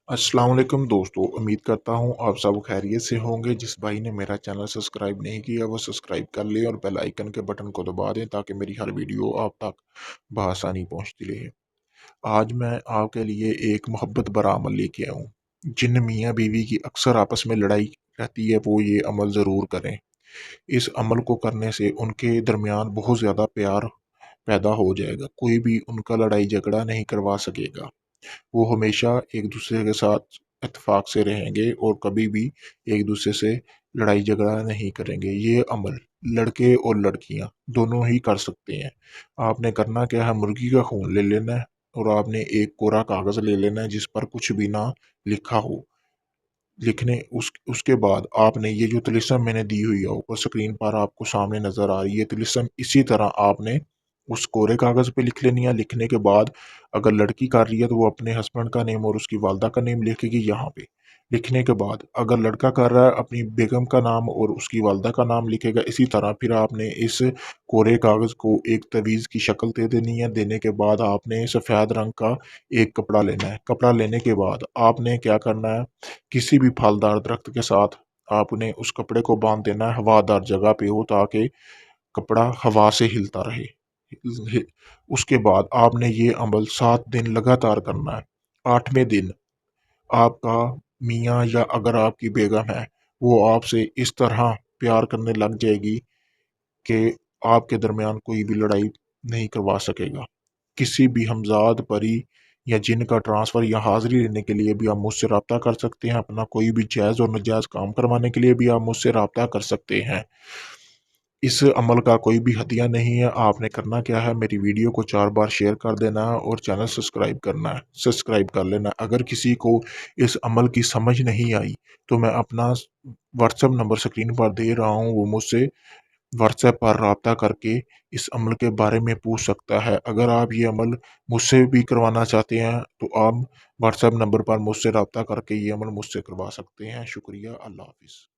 अस्सलाम वालेकुम दोस्तों, उम्मीद करता हूँ आप सब खैरियत से होंगे। जिस भाई ने मेरा चैनल सब्सक्राइब नहीं किया वो सब्सक्राइब कर ले और बेल आइकन के बटन को दबा दें ताकि मेरी हर वीडियो आप तक बआसानी पहुँचती रहे। आज मैं आपके लिए एक मोहब्बत भरा अमल लेके आया हूँ। जिन मियाँ बीवी की अक्सर आपस में लड़ाई रहती है वो ये अमल ज़रूर करें। इस अमल को करने से उनके दरमियान बहुत ज़्यादा प्यार पैदा हो जाएगा। कोई भी उनका लड़ाई झगड़ा नहीं करवा सकेगा। वो हमेशा एक दूसरे के साथ इत्तेफाक से रहेंगे और कभी भी एक दूसरे से लड़ाई झगड़ा नहीं करेंगे। ये अमल लड़के और लड़कियां दोनों ही कर सकते हैं। आपने करना क्या है, मुर्गी का खून ले लेना है और आपने एक कोरा कागज़ ले लेना है जिस पर कुछ भी ना लिखा हो। लिखने उसके बाद आपने ये जो तिलिस्म मैंने दी हुई है ऊपर स्क्रीन पर आपको सामने नज़र आ रही है तिलिस्म, इसी तरह आपने उस कोरे कागज़ पे लिख लेनी है। लिखने के बाद अगर लड़की कर रही है तो वो अपने हस्बैंड का नेम और उसकी वालदा का नेम लिखेगी यहाँ पे। लिखने के बाद अगर लड़का कर रहा है अपनी बेगम का नाम और उसकी वालदा का नाम लिखेगा। इसी तरह फिर आपने इस कोरे कागज़ को एक तवीज़ की शक्ल दे देनी है। देने के बाद आपने सफ़ेद रंग का एक कपड़ा लेना है। कपड़ा लेने के बाद आपने क्या करना है, किसी भी फलदार दरख्त के साथ आपने उस कपड़े को बांध देना है, हवादार जगह पे हो ताकि कपड़ा हवा से हिलता रहे। उसके बाद आपने ये अमल 7 दिन लगातार करना है। 8वें दिन आपका मियाँ या अगर आपकी बेगम है वो आपसे इस तरह प्यार करने लग जाएगी कि आपके दरमियान कोई भी लड़ाई नहीं करवा सकेगा। किसी भी हमज़ाद, परी या जिन का ट्रांसफ़र या हाज़िरी लेने के लिए भी आप मुझसे राब्ता कर सकते हैं। अपना कोई भी जायज़ और नाजायज़ काम करवाने के लिए भी आप मुझसे राब्ता कर सकते हैं। इस अमल का कोई भी हदिया नहीं है। आपने करना क्या है, मेरी वीडियो को 4 बार शेयर कर देना है और चैनल सब्सक्राइब कर लेना है। अगर किसी को इस अमल की समझ नहीं आई तो मैं अपना व्हाट्सएप नंबर स्क्रीन पर दे रहा हूँ, वो मुझसे व्हाट्सएप पर राब्ता करके इस अमल के बारे में पूछ सकता है। अगर आप ये अमल मुझसे भी करवाना चाहते हैं तो आप व्हाट्सएप नंबर पर मुझसे राब्ता करके ये अमल मुझसे करवा सकते हैं। शुक्रिया, अल्लाह हाफ़िज़।